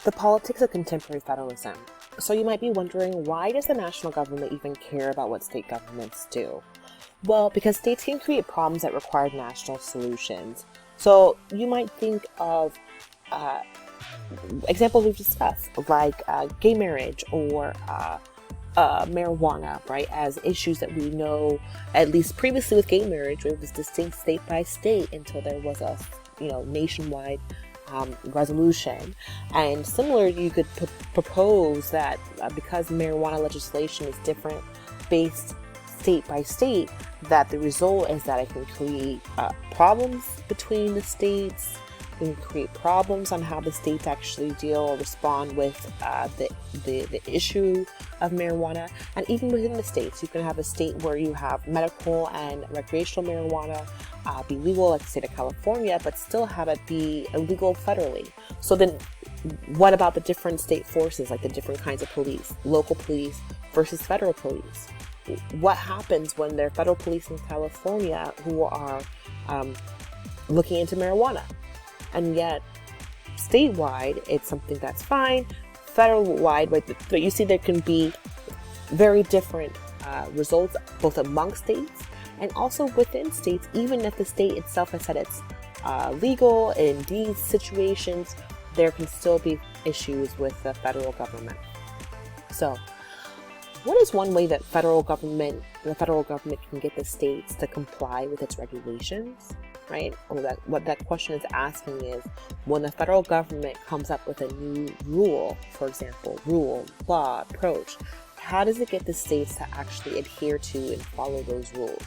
The politics of contemporary federalism. So you might be wondering, why does the national government even care about what state governments do? Well, because states can create problems that require national solutions. So you might think of examples we've discussed, like gay marriage or marijuana, right, as issues that we know, at least previously with gay marriage, it was distinct state by state until there was a nationwide resolution. And similar, you could propose that because marijuana legislation is different based state by state, that the result is that it can create problems between the states. It can create problems on how the states actually deal or respond with the issue of marijuana. And even within the states, you can have a state where you have medical and recreational marijuana be legal, like the state of California, but still have it be illegal federally. So then what about the different state forces, like the different kinds of police, local police versus federal police? What happens when there are federal police in California who are looking into marijuana? And yet, statewide, it's something that's fine. Federal-wide, but you see there can be very different results both among states and also within states, even if the state itself has said it's legal. In these situations, there can still be issues with the federal government. So, what is one way that the federal government can get the states to comply with its regulations? Right? What that question is asking is, when the federal government comes up with a new rule, for example, rule, law, approach, how does it get the states to actually adhere to and follow those rules?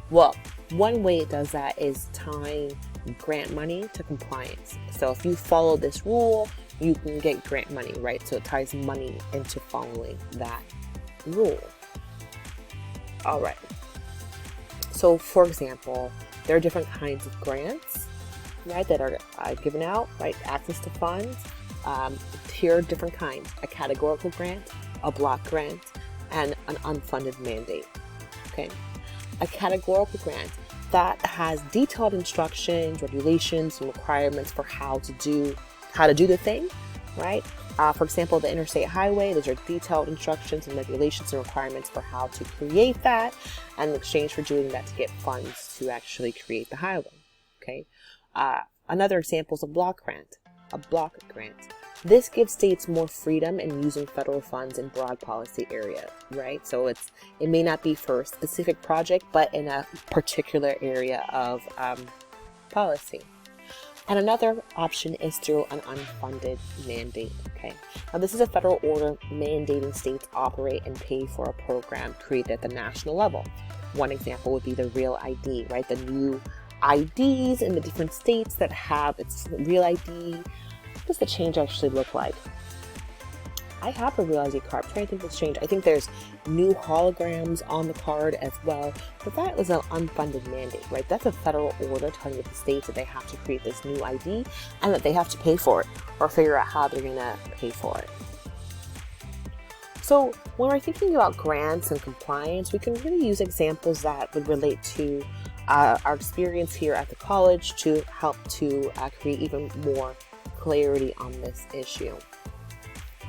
Well, one way it does that is tying grant money to compliance. So if you follow this rule, you can get grant money, right? So it ties money into following that rule. All right. So for example, there are different kinds of grants, right, that are given out, right? Access to funds. Here are different kinds: a categorical grant, a block grant, and an unfunded mandate. Okay, a categorical grant that has detailed instructions, regulations, and requirements for how to do the thing, right? For example, the interstate highway, those are detailed instructions and regulations and requirements for how to create that, and in exchange for doing that to get funds to actually create the highway. Okay. Another example is a block grant. A block grant. This gives states more freedom in using federal funds in broad policy areas, right? So it may not be for a specific project, but in a particular area of policy. And another option is through an unfunded mandate. Okay. Now this is a federal order mandating states operate and pay for a program created at the national level. One example would be the Real ID, right? The new IDs in the different states that have its Real ID. What does the change actually look like? I have a Real ID card. I'm trying to think what's changed. I think there's new holograms on the card as well, but that was an unfunded mandate, right? That's a federal order telling the states that they have to create this new ID and that they have to pay for it or figure out how they're going to pay for it. So when we're thinking about grants and compliance, we can really use examples that would relate to our experience here at the college to help to create even more clarity on this issue.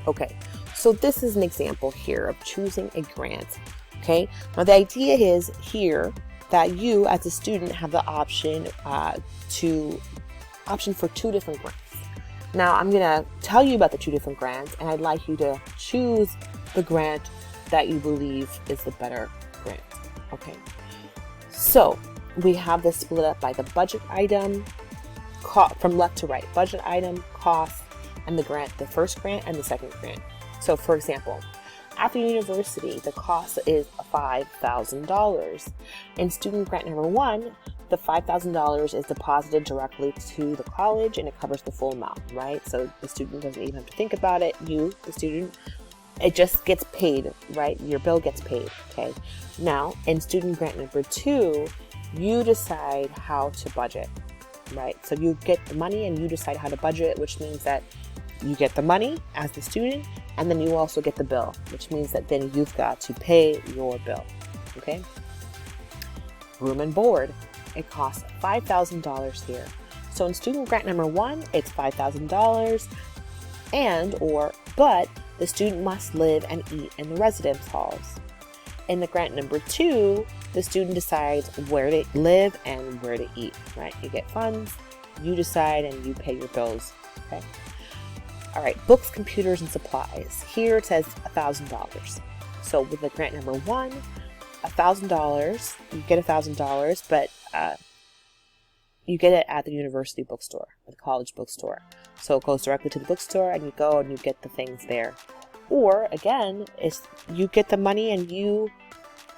Okay, so this is an example here of choosing a grant. Okay, now the idea is here that you as a student have the option for two different grants. Now I'm gonna tell you about the two different grants, and I'd like you to choose the grant that you believe is the better grant. Okay, so we have this split up by the budget item, from left to right, budget item, cost, and the grant, the first grant and the second grant. So for example, at the university, the cost is $5,000. In student grant number 1, the $5,000 is deposited directly to the college and it covers the full amount, right? So the student doesn't even have to think about it. You, the student, it just gets paid, right? Your bill gets paid, okay? Now, in student grant number 2, you decide how to budget, right? So you get the money and you decide how to budget, which means that you get the money as the student, and then you also get the bill, which means that then you've got to pay your bill, okay? Room and board, it costs $5,000 here. So in student grant number 1, it's $5,000. but the student must live and eat in the residence halls. In the grant number 2, the student decides where to live and where to eat, right? You get funds, you decide, and you pay your bills, okay? All right, books, computers, and supplies. Here it says $1,000. So with the grant number 1, $1,000, you get $1,000, but you get it at the university bookstore, or the college bookstore. So it goes directly to the bookstore, and you go and you get the things there. Or again, you get the money and you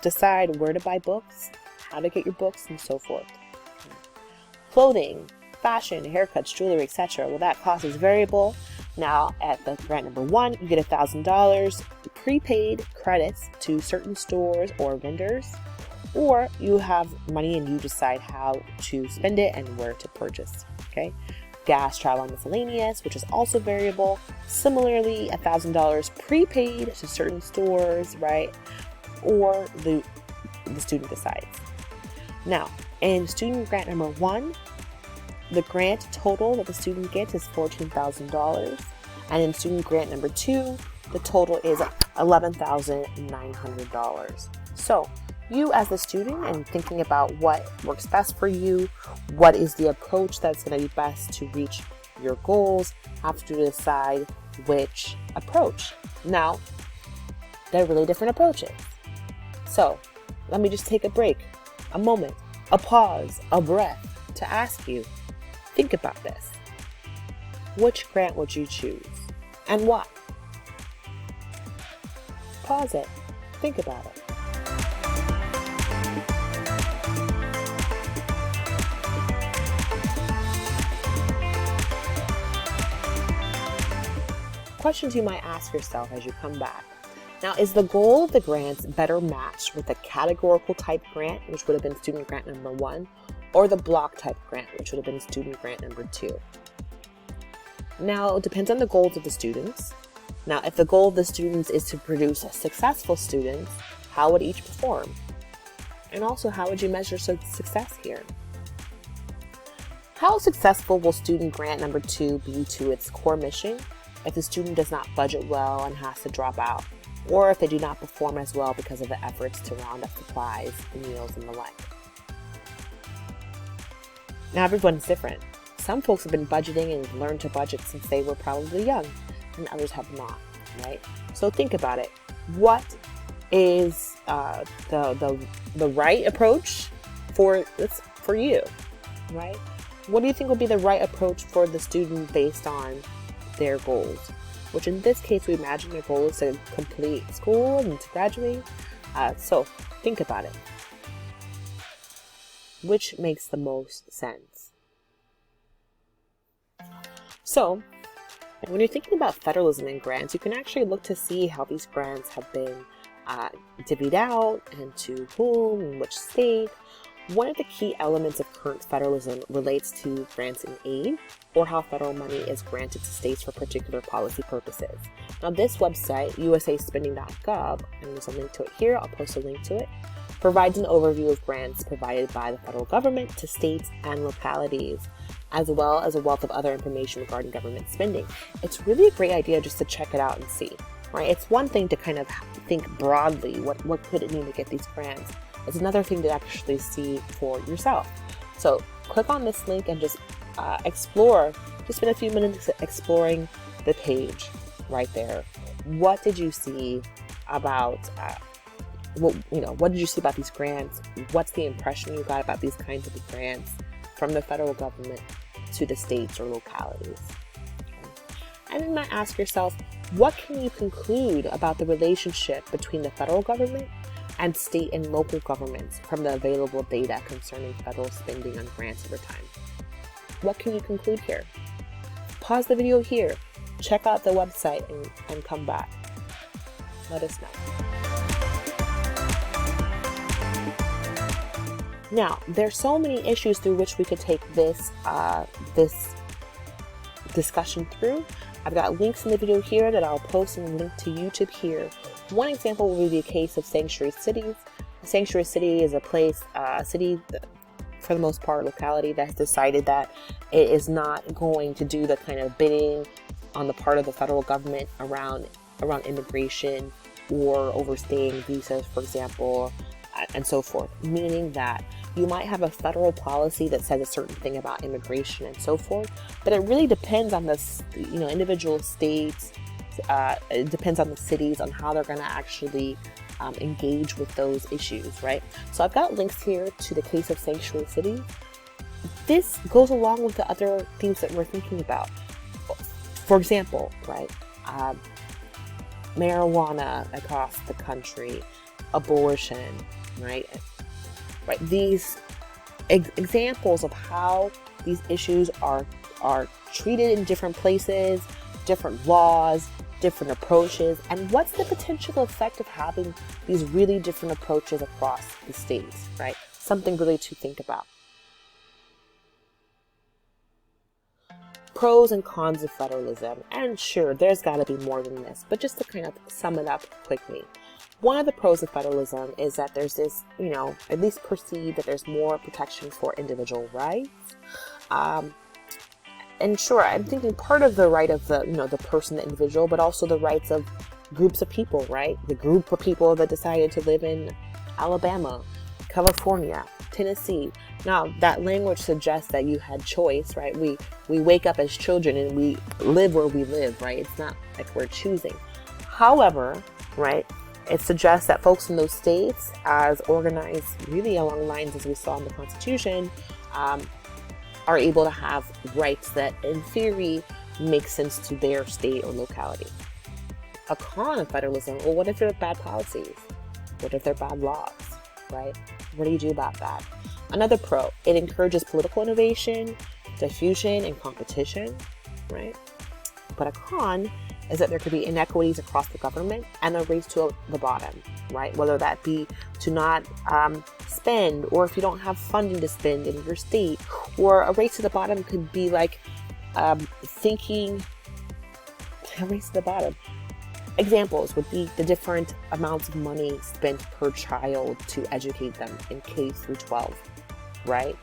decide where to buy books, how to get your books, and so forth. Clothing, fashion, haircuts, jewelry, etc. Well, that cost is variable. Now, at the grant number 1, you get $1,000 prepaid credits to certain stores or vendors, or you have money and you decide how to spend it and where to purchase. Okay, gas, travel, and miscellaneous, which is also variable. Similarly, $1,000 prepaid to certain stores, right? Or the student decides. Now, in student grant number 1, the grant total that the student gets is $14,000, and in student grant number 2, the total is $11,900. So, you as the student, and thinking about what works best for you, what is the approach that's going to be best to reach your goals, have to decide which approach. Now, they're really different approaches. So, let me just take a break, a moment, a pause, a breath to ask you, think about this. Which grant would you choose, and why? Pause it, think about it. Questions you might ask yourself as you come back. Now, is the goal of the grants better matched with the categorical type grant, which would have been student grant number 1, or the block type grant, which would have been student grant number 2? Now, it depends on the goals of the students. Now, if the goal of the students is to produce successful students, how would each perform? And also, how would you measure success here? How successful will student grant number 2 be to its core mission if the student does not budget well and has to drop out, or if they do not perform as well because of the efforts to round up supplies, meals, and the like? Now, everyone's different. Some folks have been budgeting and learned to budget since they were probably young, and others have not, right? So think about it. What is the right approach for you, right? What do you think would be the right approach for the student based on their goals? Which in this case, we imagine their goal is to complete school and to graduate. So think about it. Which makes the most sense? So, when you're thinking about federalism and grants, you can actually look to see how these grants have been divvied out and to whom and which state. One of the key elements of current federalism relates to grants and aid, or how federal money is granted to states for particular policy purposes. Now, this website, usaspending.gov, and there's a link to it here, I'll post a link to it, provides an overview of grants provided by the federal government to states and localities, as well as a wealth of other information regarding government spending. It's really a great idea just to check it out and see, right? It's one thing to kind of think broadly, what could it mean to get these grants? It's another thing to actually see for yourself. So click on this link and just explore, just spend a few minutes exploring the page right there. What did you see about what did you see about these grants? What's the impression you got about these kinds of grants from the federal government to the states or localities? Okay. And then you might ask yourself, what can you conclude about the relationship between the federal government and state and local governments from the available data concerning federal spending on grants over time? What can you conclude here? Pause the video here, check out the website, and come back. Let us know. Now, there's so many issues through which we could take this discussion through. I've got links in the video here that I'll post and link to YouTube here. One example will be the case of sanctuary cities. A sanctuary city is a city, for the most part, locality that has decided that it is not going to do the kind of bidding on the part of the federal government around immigration or overstaying visas, for example, and so forth. Meaning that you might have a federal policy that says a certain thing about immigration and so forth, but it really depends on the individual states. It depends on the cities on how they're going to actually engage with those issues, right? So I've got links here to the case of Sanctuary City. This goes along with the other things that we're thinking about. For example, right, marijuana across the country, abortion, right? These examples of how these issues are treated in different places, different laws, different approaches, and what's the potential effect of having these really different approaches across the states, right? Something really to think about. Pros and cons of federalism, and sure, there's got to be more than this, but just to kind of sum it up quickly. One of the pros of federalism is that there's this, at least perceived that there's more protection for individual rights. And sure, I'm thinking part of the right of the person, the individual, but also the rights of groups of people, right? The group of people that decided to live in Alabama, California, Tennessee. Now, that language suggests that you had choice, right? We wake up as children and we live where we live, right? It's not like we're choosing. However, right, it suggests that folks in those states, as organized really along lines as we saw in the Constitution, are able to have rights that, in theory, make sense to their state or locality. A con of federalism, well, what if there are bad policies? What if there are bad laws, right? What do you do about that? Another pro, it encourages political innovation, diffusion, and competition, right? But a con is that there could be inequities across the government and a race to the bottom, right? Whether that be to not spend, or if you don't have funding to spend in your state, or a race to the bottom could be like thinking a race to the bottom. Examples would be the different amounts of money spent per child to educate them in K through 12, right?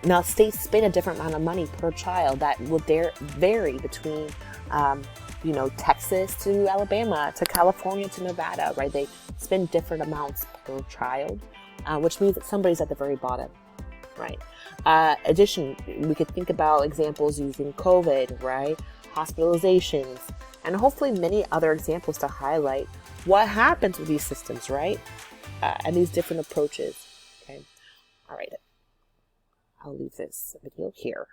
Now, states spend a different amount of money per child that will vary between Texas to Alabama to California to Nevada, right? They spend different amounts per child, which means that somebody's at the very bottom, right? Addition, we could think about examples using COVID, right? Hospitalizations, and hopefully many other examples to highlight what happens with these systems, right? And these different approaches, okay? All right. I'll leave this video here.